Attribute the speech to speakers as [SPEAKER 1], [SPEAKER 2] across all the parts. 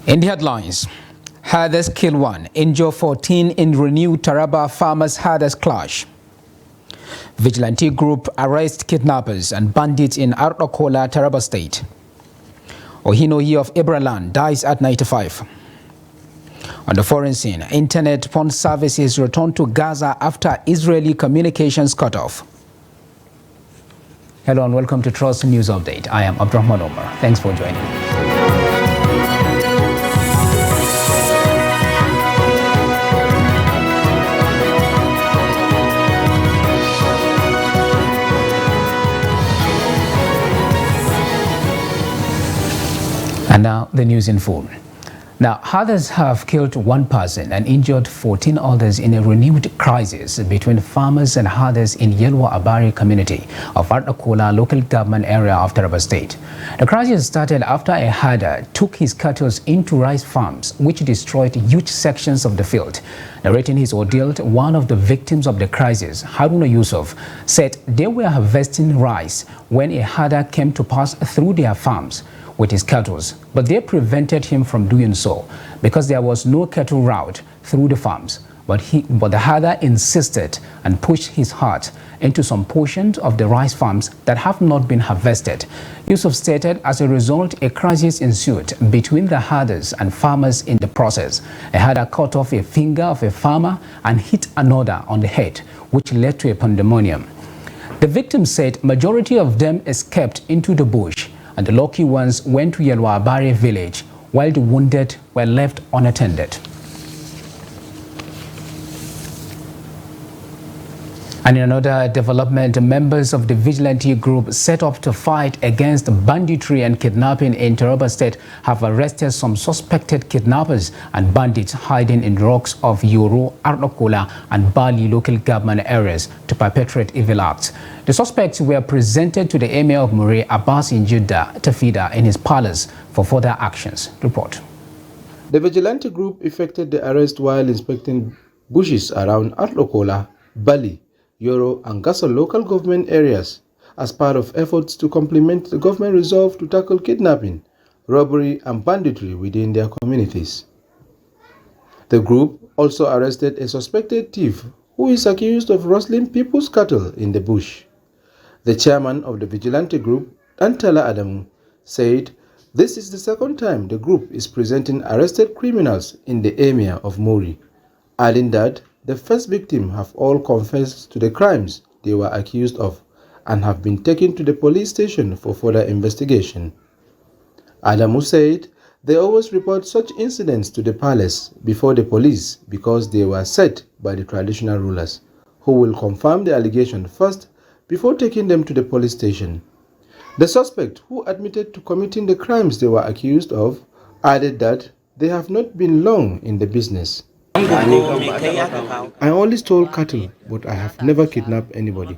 [SPEAKER 1] In the headlines, herders kill 1, injure 14 in renewed Taraba farmers-herders clash. Vigilante group arrest kidnappers and bandits in Ardokola, Taraba State. Ohinoyi of Ibraland dies at 95. On the foreign scene, internet phone services return to Gaza after Israeli communications cut off. Hello and welcome to Trust News Update. I am Abdurrahman Omar. Thanks for joining me. And now the news in full. Now, herders have killed 1 person and injured 14 others in a renewed crisis between farmers and herders in Yelwa Abari community of Ardokola local government area of Taraba State. The crisis started after a herder took his cattle into rice farms, which destroyed huge sections of the field. Narrating his ordeal, one of the victims of the crisis, Haruna Yusuf, said they were harvesting rice when a herder came to pass through their farms with his cattle, but they prevented him from doing so because there was no cattle route through the farms. But the herder insisted and pushed his cart into some portions of the rice farms that have not been harvested. Yusuf stated as a result, a crisis ensued between the herders and farmers in the process. A herder cut off a finger of a farmer and hit another on the head, which led to a pandemonium. The victim said majority of them escaped into the bush, and the lucky ones went to Yelwa Abari village, while the wounded were left unattended. And in another development, members of the vigilante group set up to fight against banditry and kidnapping in Taraba State have arrested some suspected kidnappers and bandits hiding in rocks of Yoro, Ardokola and Bali local government areas to perpetrate evil acts. The suspects were presented to the Emir of Muri, Abbas Injuda Tafida, in his palace for further actions. Report.
[SPEAKER 2] The vigilante group effected the arrest while inspecting bushes around Ardokola, Bali, Yoro and Gasol local government areas as part of efforts to complement the government resolve to tackle kidnapping, robbery and banditry within their communities. The group also arrested a suspected thief who is accused of rustling people's cattle in the bush. The chairman of the vigilante group, Antala Adamu, said this is the second time the group is presenting arrested criminals in the Emir of Muri, adding that the first victim have all confessed to the crimes they were accused of and have been taken to the police station for further investigation. Adamu said they always report such incidents to the palace before the police because they were set by the traditional rulers, who will confirm the allegation first before taking them to the police station. The suspect, who admitted to committing the crimes they were accused of, added that they have not been long in the business. I only stole cattle, but I have never kidnapped anybody.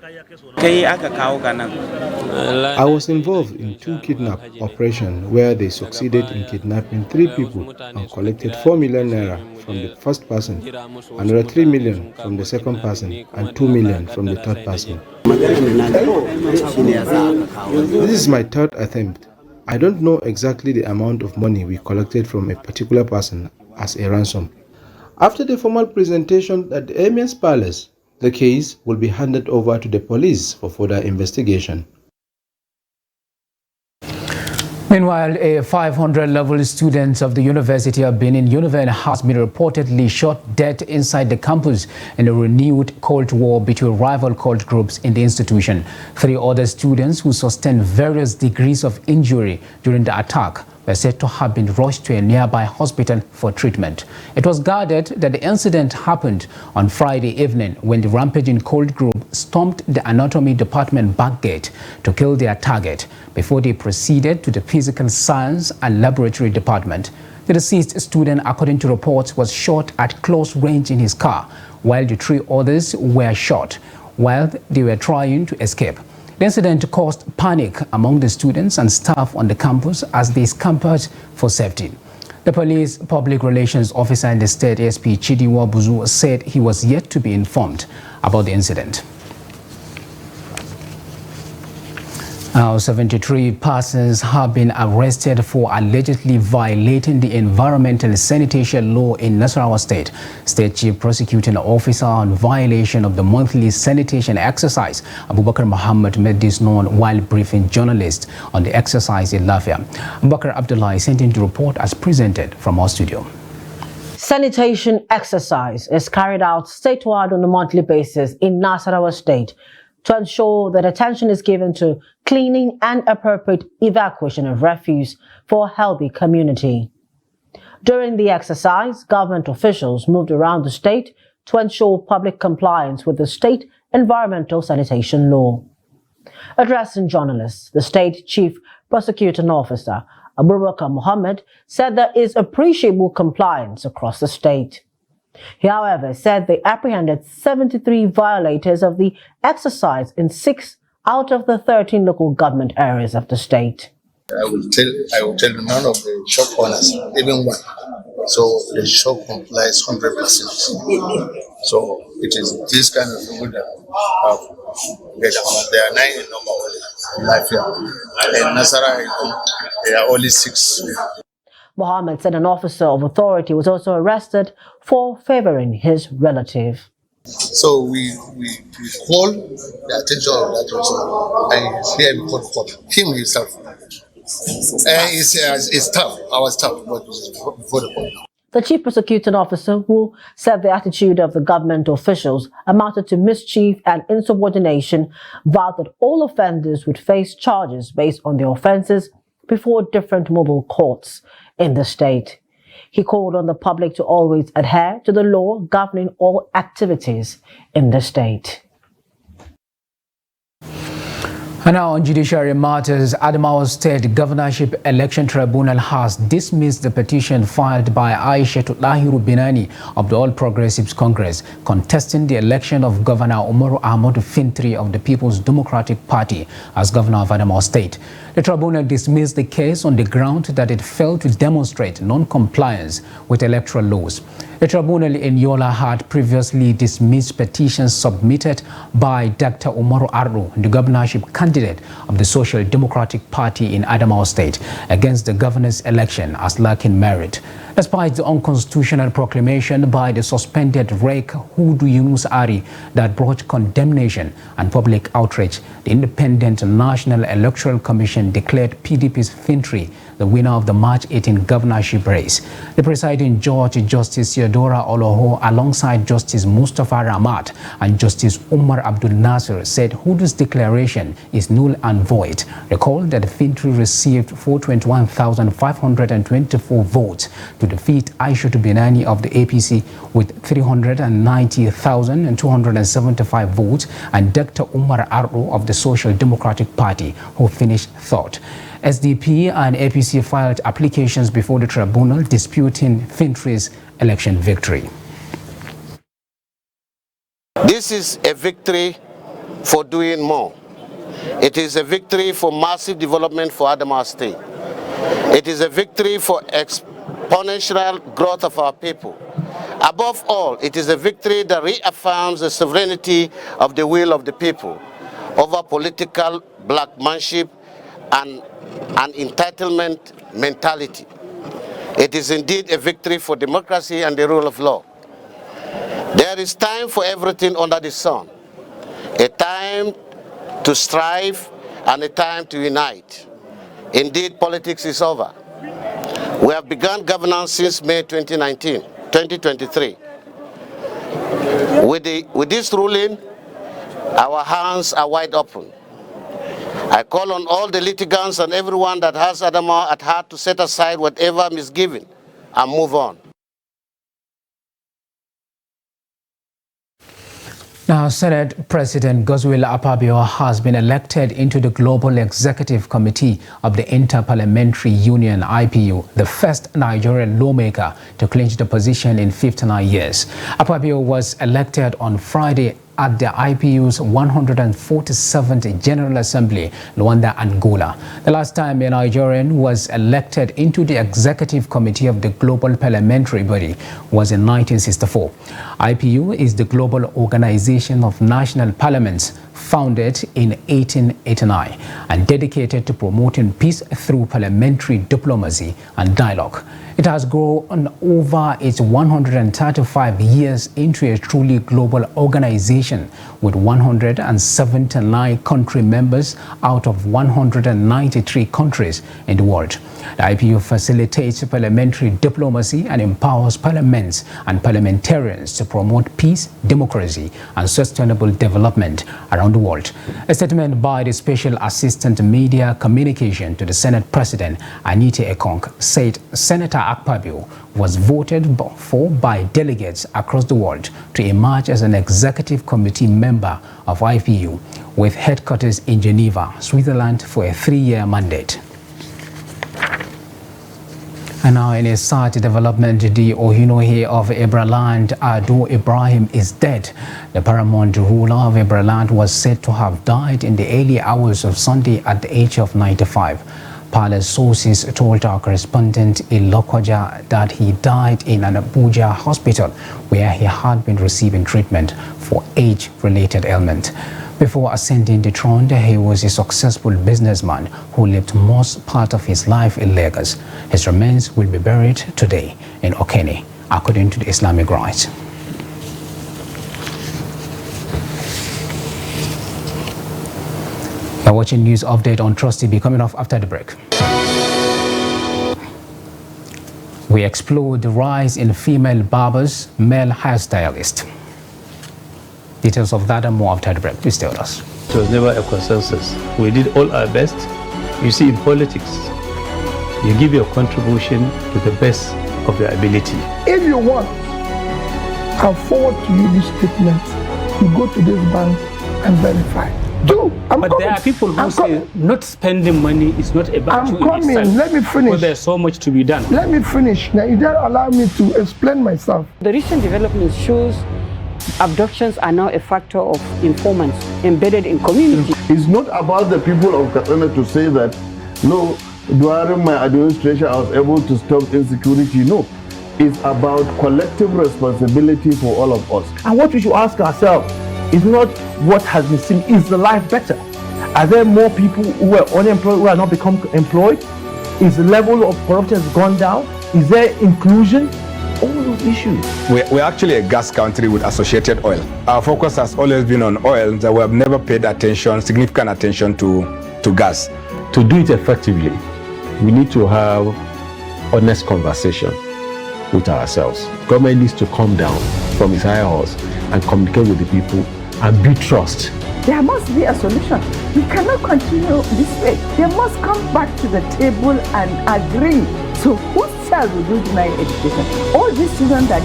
[SPEAKER 2] I was involved in 2 kidnap operations where they succeeded in kidnapping 3 people and collected 4 million naira from the first person, another 3 million from the second person, and 2 million from the third person. This is my 3rd attempt. I don't know exactly the amount of money we collected from a particular person as a ransom. After the formal presentation at the Emir's palace, the case will be handed over to the police for further investigation.
[SPEAKER 1] Meanwhile, a 500-level student of the University of Benin has been reportedly shot dead inside the campus in a renewed Cold War between rival cult groups in the institution. 3 other students who sustained various degrees of injury during the attack were said to have been rushed to a nearby hospital for treatment. It was guarded that the incident happened on Friday evening when the rampaging cult group stormed the anatomy department back gate to kill their target before they proceeded to the physical science and laboratory department. The deceased student, according to reports, was shot at close range in his car, while the 3 others were shot while they were trying to escape. The incident caused panic among the students and staff on the campus as they scampered for safety. The police public relations officer in the state, ASP Chidiwa Buzu, said he was yet to be informed about the incident. Now, 73 persons have been arrested for allegedly violating the environmental and sanitation law in Nasarawa State. State Chief Prosecuting Officer on violation of the monthly sanitation exercise, Abubakar Muhammad, made this known while briefing journalists on the exercise in Lafia. Abubakar Abdullah sent in the report as presented from our studio.
[SPEAKER 3] Sanitation exercise is carried out statewide on a monthly basis in Nasarawa State to ensure that attention is given to cleaning and appropriate evacuation of refuse for a healthy community. During the exercise, government officials moved around the state to ensure public compliance with the state environmental sanitation law. Addressing journalists, the state chief prosecuting officer, Abubakar Muhammad, said there is appreciable compliance across the state. He, however, said they apprehended 73 violators of the exercise in 6 out of the 13 local government areas of the state.
[SPEAKER 4] I will tell you none of the shop owners, even one. So the shop complies 100%. So it is this kind of people that there are 9 in number only in Lafia. In Nasarawa, there are only 6.
[SPEAKER 3] Mohammed said an officer of authority was also arrested for favoring his relative.
[SPEAKER 4] So we call the attention of that person, and he's here before him himself. It's tough, our staff, but before the court.
[SPEAKER 3] The chief prosecuting officer, who said the attitude of the government officials amounted to mischief and insubordination, vowed that all offenders would face charges based on their offenses before different mobile courts in the state. He called on the public to always adhere to the law governing all activities in the state.
[SPEAKER 1] And now on judiciary matters, Adamawa State Governorship Election Tribunal has dismissed the petition filed by Aisha Lahiru Binani of the All Progressives Congress contesting the election of Governor Umaru Ahmadu Fintri of the People's Democratic Party as Governor of Adamawa State. The tribunal dismissed the case on the ground that it failed to demonstrate non-compliance with electoral laws. The tribunal in Yola had previously dismissed petitions submitted by Dr. Umaru Ardo, the governorship candidate of the Social Democratic Party in Adamawa State, against the governor's election as lacking merit. Despite the unconstitutional proclamation by the suspended Rek Hudu Yunus Ari that brought condemnation and public outrage, the Independent National Electoral Commission declared PDP's Fintri the winner of the March 18 governorship race. The presiding judge, Justice Theodora Oloho, alongside Justice Mustafa Ramat and Justice Umar Abdul Nasser, said Hudu's declaration is null and void. Recall that Fintri received 421,524 votes to defeat Aisha Binani of the APC with 390,275 votes and Dr. Umar Ardo of the Social Democratic Party, who finished third. SDP and APC filed applications before the tribunal disputing Fintri's election victory.
[SPEAKER 5] This is a victory for doing more. It is a victory for massive development for Adamawa State. It is a victory for exponential growth of our people. Above all, it is a victory that reaffirms the sovereignty of the will of the people over political blackmanship and an entitlement mentality. It is indeed a victory for democracy and the rule of law. There is time for everything under the sun. A time to strive and a time to unite. Indeed, politics is over. We have begun governance since May 2023. With this ruling, our hands are wide open. I call on all the litigants and everyone that has Adamawa at heart to set aside whatever misgiving and move on.
[SPEAKER 1] Now, Senate President Godswill Akpabio has been elected into the Global Executive Committee of the Inter-Parliamentary Union, IPU, the first Nigerian lawmaker to clinch the position in 59 years. Akpabio was elected on Friday at the IPU's 147th General Assembly, Luanda, Angola. The last time a Nigerian was elected into the executive committee of the global parliamentary body was in 1964. IPU is the global organization of national parliaments founded in 1889 and dedicated to promoting peace through parliamentary diplomacy and dialogue. It has grown over its 135 years into a truly global organization with 179 country members out of 193 countries in the world. The IPU facilitates parliamentary diplomacy and empowers parliaments and parliamentarians to promote peace, democracy, and sustainable development around the world. A statement by the Special Assistant Media Communication to the Senate President, Anita Ekong, said Senator Akpabio was voted for by delegates across the world to emerge as an executive committee member of IPU with headquarters in Geneva, Switzerland for a 3-year mandate. And now in a sad development, the Ohinohe of Ibraland, Ado Ibrahim, is dead. The paramount ruler of Ibraland was said to have died in the early hours of Sunday at the age of 95. Palace sources told our correspondent in Lokoja that he died in an Abuja hospital where he had been receiving treatment for age-related ailment. Before ascending the throne, he was a successful businessman who lived most part of his life in Lagos. His remains will be buried today in Okene, according to the Islamic Rite. You're watching News Update on Trust TV, coming off after the break. We explore the rise in female barbers, male hairstylists. Details of that and more after the break. Please stay with us.
[SPEAKER 6] It was never a consensus. We did all our best. You see, in politics, you give your contribution to the best of your ability.
[SPEAKER 7] If you want, I'll forward to you this statement. You go to this bank and verify.
[SPEAKER 6] But there are people who say not spending money is not a virtue in itself.
[SPEAKER 7] Let me finish.
[SPEAKER 6] But there's so much to be done.
[SPEAKER 7] Let me finish. Now, you don't allow me to explain myself.
[SPEAKER 8] The recent development shows abductions are now a factor of informants embedded in community.
[SPEAKER 9] It's not about the people of Katsina to say that, no, during my administration I was able to stop insecurity. No, it's about collective responsibility for all of us.
[SPEAKER 10] And what we should ask ourselves is not what has been seen, is the life better? Are there more people who are unemployed who are not become employed? Is the level of corruption has gone down? Is there inclusion? All those issues.
[SPEAKER 11] We're actually a gas country with associated oil. Our focus has always been on oil, that we have never paid significant attention to gas.
[SPEAKER 6] To do it effectively, we need to have honest conversation with ourselves. Government needs to come down from its higher horse and communicate with the people and build trust.
[SPEAKER 12] There must be a solution. We cannot continue this way. They must come back to the table and agree. So whose child will do deny education? All these children that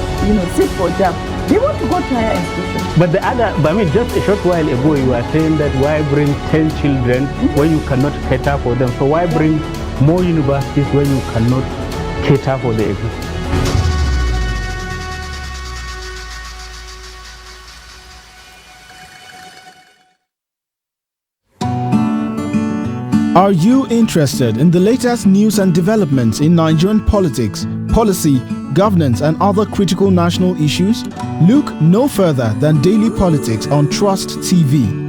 [SPEAKER 12] sit for them, they want to go to higher institutions.
[SPEAKER 6] But just a short while ago you were saying that why bring 10 children when you cannot cater for them? So why bring more universities when you cannot cater for the existing?
[SPEAKER 13] Are you interested in the latest news and developments in Nigerian politics, policy, governance, and other critical national issues? Look no further than Daily Politics on Trust TV.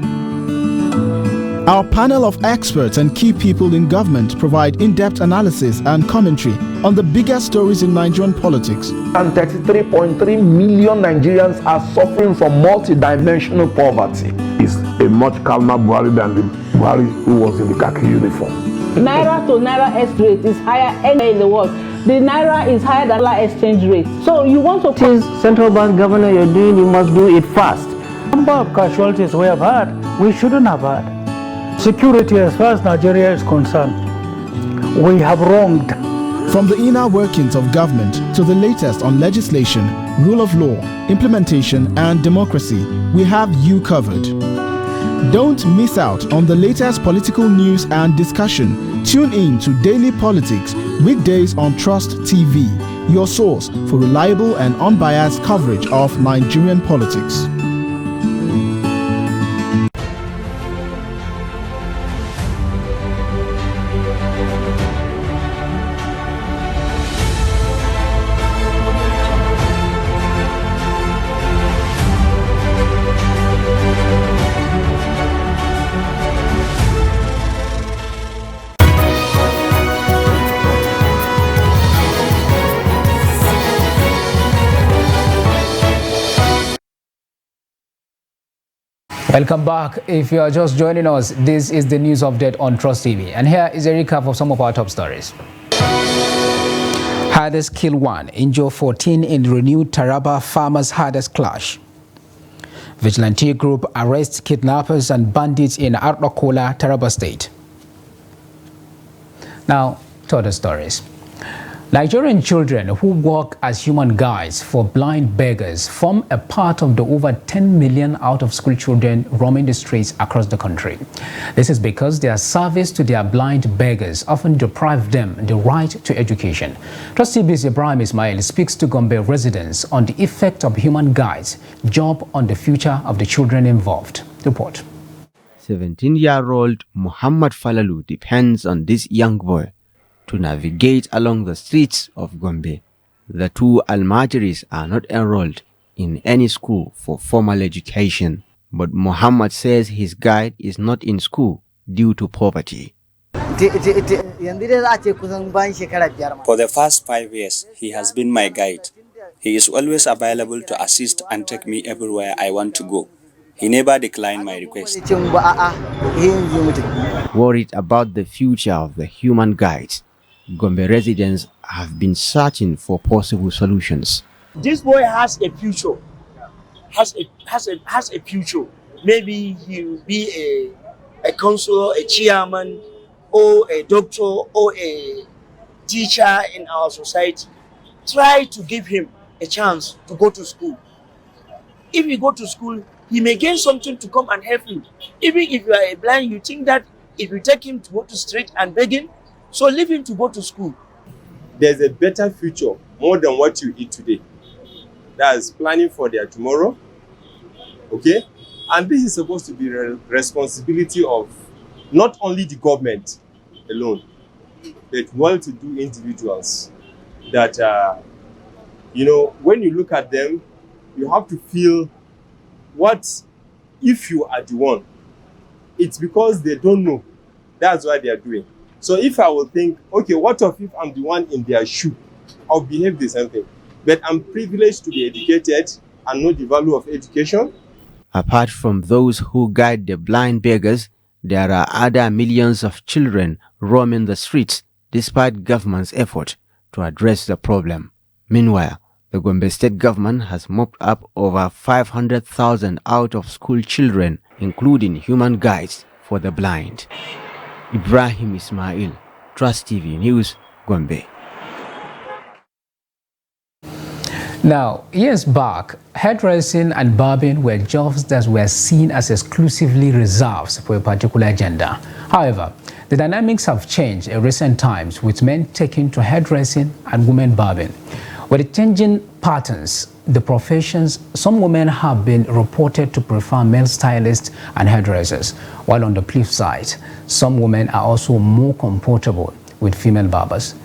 [SPEAKER 13] Our panel of experts and key people in government provide in-depth analysis and commentary on the biggest stories in Nigerian politics.
[SPEAKER 10] And 33.3 million Nigerians are suffering from multidimensional poverty.
[SPEAKER 9] It's a much calmer Buhari than the Buhari who was in the khaki uniform.
[SPEAKER 8] Naira to Naira X rate is higher anywhere in the world. The Naira is higher than dollar exchange rate. So you want to please
[SPEAKER 10] central bank governor you're doing, you must do it fast.
[SPEAKER 14] Number of casualties we have had, we shouldn't have had. Security as far as Nigeria is concerned, we have wronged.
[SPEAKER 13] From the inner workings of government to the latest on legislation, rule of law, implementation, and democracy, we have you covered. Don't miss out on the latest political news and discussion. Tune in to Daily Politics, weekdays on Trust TV, your source for reliable and unbiased coverage of Nigerian politics.
[SPEAKER 1] Welcome back. If you are just joining us, this is the news update on Trust TV. And here is a recap of some of our top stories. Hardest kill 1, injure 14 in renewed Taraba farmers' hardest clash. Vigilante group arrests kidnappers and bandits in Ardokola, Taraba State. Now, to other stories. Nigerian children who work as human guides for blind beggars form a part of the over 10 million out-of-school children roaming the streets across the country. This is because their service to their blind beggars often deprive them the right to education. Trust TV's Ibrahim Ismail speaks to Gombe residents on the effect of human guides' job on the future of the children involved. Report.
[SPEAKER 15] 17-year-old Muhammad Falalu depends on this young boy to navigate along the streets of Gombe. The two Almajiris are not enrolled in any school for formal education, but Muhammad says his guide is not in school due to poverty.
[SPEAKER 16] For the past 5 years, he has been my guide. He is always available to assist and take me everywhere I want to go. He never declined my request.
[SPEAKER 15] Worried about the future of the human guides, Gombe residents have been searching for possible solutions.
[SPEAKER 17] This boy has a future. Has a future. Maybe he will be a counselor, a chairman, or a doctor, or a teacher in our society. Try to give him a chance to go to school. If he go to school, he may gain something to come and help him. Even if you are a blind, you think that if you take him to go to street and begging, so leave him to go to school.
[SPEAKER 18] There's a better future more than what you eat today. That's planning for their tomorrow. Okay? And this is supposed to be the responsibility of not only the government alone, but well-to-do individuals that, when you look at them, you have to feel what if you are the one. It's because they don't know. That's what they are doing. So if I will think, okay, what if I'm the one in their shoe? I'll behave the same thing. But I'm privileged to be educated and know the value of education.
[SPEAKER 15] Apart from those who guide the blind beggars, there are other millions of children roaming the streets despite government's effort to address the problem. Meanwhile, the Gombe state government has mopped up over 500,000 out-of-school children, including human guides for the blind. Ibrahim Ismail, Trust TV News, Gombe.
[SPEAKER 1] Now, years back, hairdressing and barbing were jobs that were seen as exclusively reserved for a particular gender. However, the dynamics have changed in recent times, with men taking to hairdressing and women barbing. With the changing patterns, the professions, some women have been reported to prefer male stylists and hairdressers, while on the flip side, some women are also more comfortable with female barbers.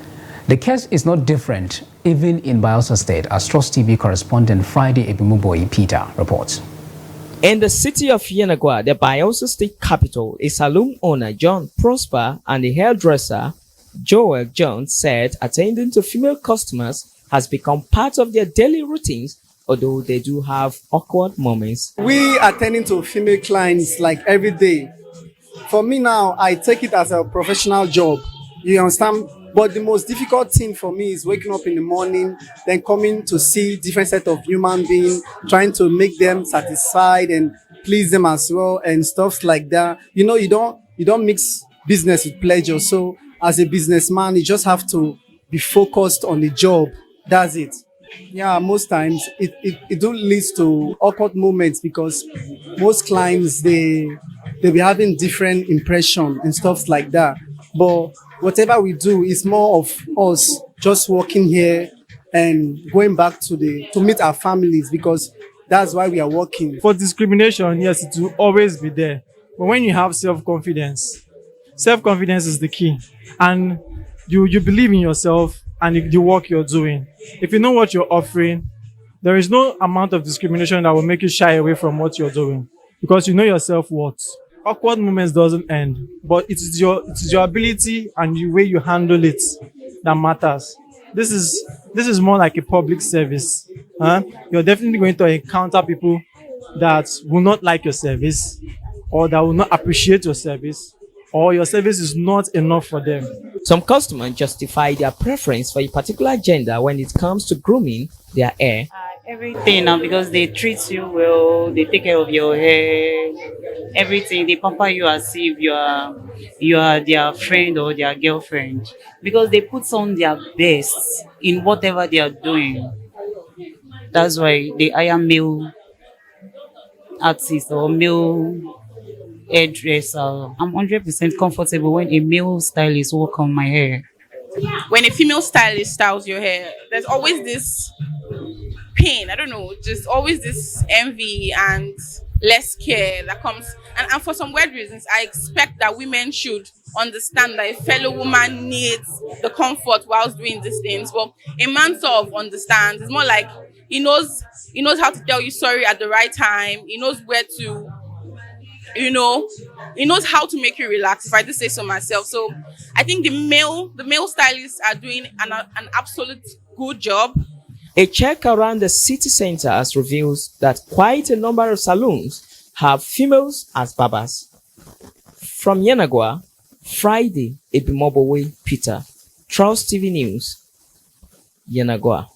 [SPEAKER 1] The case is not different even in Bayelsa State, as Trust TV correspondent Friday Ebimuboyi Peter reports.
[SPEAKER 19] In the city of Yenagoa, the Bayelsa State capital, a salon owner, John Prosper, and the hairdresser, Joel Jones, said attending to female customers has become part of their daily routines, although they do have awkward moments.
[SPEAKER 20] We attending to female clients like every day. For me now, I take it as a professional job. You understand? But the most difficult thing for me is waking up in the morning, then coming to see different set of human beings, trying to make them satisfied and please them as well and stuff like that. You know, you don't mix business with pleasure. So as a businessman, you just have to be focused on the job. That's it. Yeah, most times it do lead to awkward moments because most clients they be having different impression and stuff like that. But whatever we do is more of us just working here and going back to meet our families, because that's why we are working.
[SPEAKER 21] For discrimination, yes, it will always be there. But when you have self-confidence is the key. And you believe in yourself and the work you're doing. If you know what you're offering, there is no amount of discrimination that will make you shy away from what you're doing, because you know your self-worth. Awkward moments doesn't end, but it is your ability and the way you handle it that matters. This is more like a public service. You're definitely going to encounter people that will not like your service, or that will not appreciate your service, or your service is not enough for them.
[SPEAKER 19] Some customers justify their preference for a particular gender when it comes to grooming their hair.
[SPEAKER 2] Everything now, because they treat you well, they take care of your hair, everything. They pamper you as if you are their friend or their girlfriend, because they put on their best in whatever they are doing. That's why they hire male artists or male hairdresser. I'm 100% comfortable when a male stylist work on my hair.
[SPEAKER 22] When a female stylist styles your hair, there's always this pain, I don't know, just always this envy and less care that comes. And for some weird reasons, I expect that women should understand that a fellow woman needs the comfort whilst doing these things. But a man sort of understands. It's more like he knows how to tell you sorry at the right time. He knows where to, he knows how to make you relax, if I do say so myself. So I think the male stylists are doing an absolute good job.
[SPEAKER 19] A check around the city centers reveals that quite a number of salons have females as barbers. From Yenagua, Friday, Ebimobowe Peter, Trust TV News, Yenagua.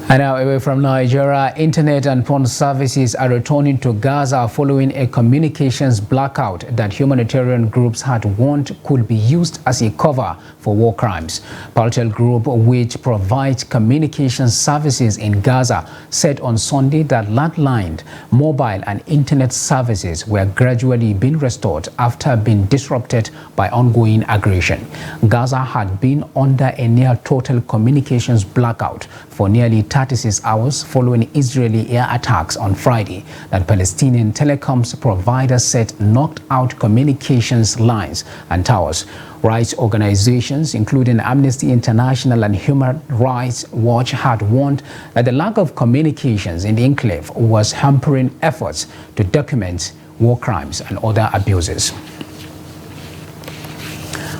[SPEAKER 1] And now away from Nigeria, internet and phone services are returning to Gaza following a communications blackout that humanitarian groups had warned could be used as a cover for war crimes. Paltel Group, which provides communication services in Gaza, said on Sunday that landline, mobile and internet services were gradually being restored after being disrupted by ongoing aggression. Gaza had been under a near total communications blackout for nearly 36 hours following Israeli air attacks on Friday that Palestinian telecoms providers said knocked out communications lines and towers. Rights organizations, including Amnesty International and Human Rights Watch, had warned that the lack of communications in the enclave was hampering efforts to document war crimes and other abuses.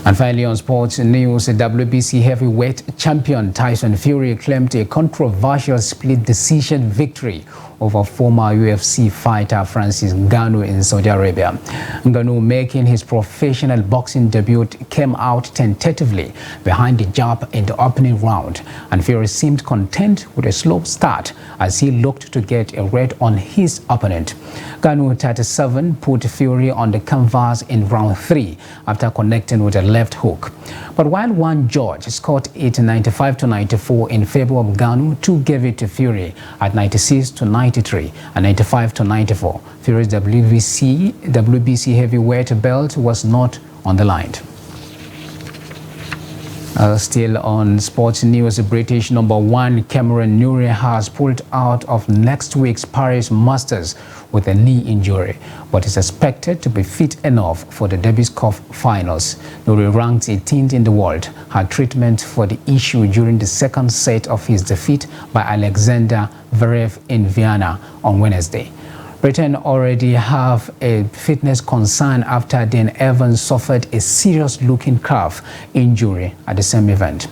[SPEAKER 1] And finally, on sports news, WBC heavyweight champion Tyson Fury claimed a controversial split decision victory over former UFC fighter Francis Ngannou in Saudi Arabia. Ngannou, making his professional boxing debut, came out tentatively behind the jab in the opening round, and Fury seemed content with a slow start as he looked to get a read on his opponent. Ngannou, 37, put Fury on the canvas in round 3 after connecting with a left hook. But while one judge scored it 95-94 in favor of Ngannou, 2 gave it to Fury at 96-93 and 95-94. Fury's WBC heavyweight belt was not on the line. Still on sports news, British #1 Cameron Norrie has pulled out of next week's Paris Masters with a knee injury, but is expected to be fit enough for the Davis Cup finals. Norrie, ranked 18th in the world, had treatment for the issue during the second set of his defeat by Alexander Zverev in Vienna on Wednesday. Britain already have a fitness concern after Dan Evans suffered a serious-looking calf injury at the same event.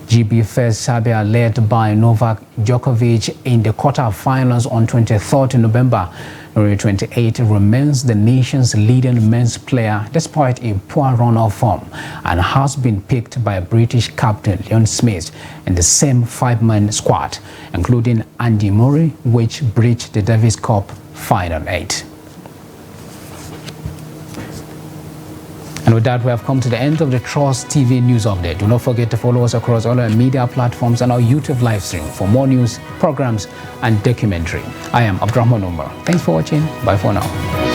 [SPEAKER 1] GB faced Serbia, led by Novak Djokovic, in the quarter-finals on 23rd November. Norrie, 28, remains the nation's leading men's player despite a poor run of form, and has been picked by British captain Leon Smith in the same 5-man squad, including Andy Murray, which breached the Davis Cup Final 8. And with that, we have come to the end of the Trust TV News Update. Do not forget to follow us across all our media platforms and our YouTube live stream for more news, programs, and documentary. I am Abdurrahman Umar. Thanks for watching. Bye for now.